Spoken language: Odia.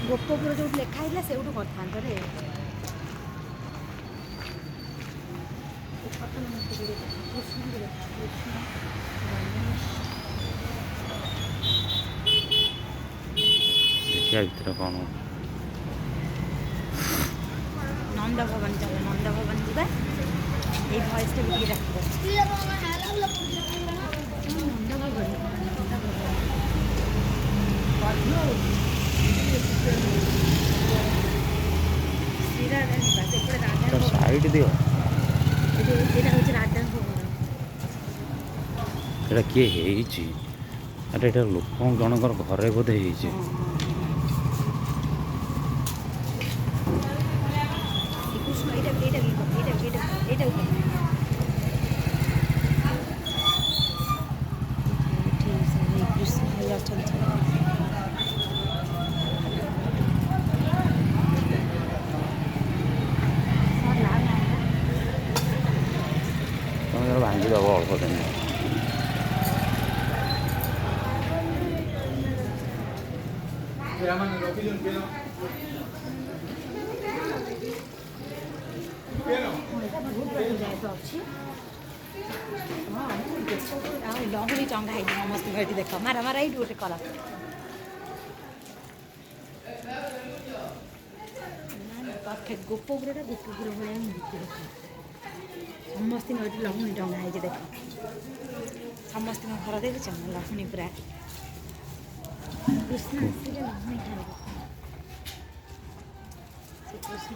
ଗୋପପୁର ଯୋଉଠି ଲେଖା ହେଇଥିଲା ସେଇଠୁ କରିଥାନ୍ତ ରେ। ଦେଖିବା ଭିତରେ କ'ଣ ନନ୍ଦ ଭବନ ଚାଲ ନନ୍ଦ ଭବନ ଯିବା। ଏଇ ଭଏସଟା ବି ଟିକେ ଡାକିବ। ନନ୍ଦ ଭବନ ଶ୍ରୀରାଧା ନିବାସ ଏପଟେ ରାଧା ଭବନ। ସାଇଡ୍ ଦିଅ। ଏଇଟା ହେଉଛି ରାଧା ଭବନ। ଏଇଟା କିଏ ହେଇଛି? ଆରେ ଏଇଟା ଲୋକ ଜଣଙ୍କର ଘରେ ବୋଧେ ହେଇଛି। କୃଷ୍ଣ ଏଇଟା ଏଇଟା ଏଇଟା ଏଇଟା କୃଷ୍ଣ ଭାଇ ଅଛନ୍ତି। ତମେ ଧର ଭାଙ୍ଗିଦେବ ଅଳ୍ପ ଦିନ। ଅଛି ଲହୁଣୀ ଚଙ୍ଗା ହେଇଛି ସମସ୍ତଙ୍କୁ ଏଠି ଦେଖ ମାରା ମାରା ଏଇଠି ଗୋଟେ କର। ପରଫେକ୍ଟ ଗୋପପୁରଟା ଗୋପପୁର ଭଳିଆ ହିଁ ଦେଖ ସମସ୍ତଙ୍କୁ ଏଠି ଲହୁଣୀ ଟଙ୍ଗା ହେଇଛି ଦେଖ। ସମସ୍ତଙ୍କ ଘର ଦେଖିଛ ଲହୁଣୀ ପୁରା। କୃଷ୍ଣ ଆସିଲେ ଲହୁଣୀ ଖାଇବ। ଶ୍ରୀକୃଷ୍ଣ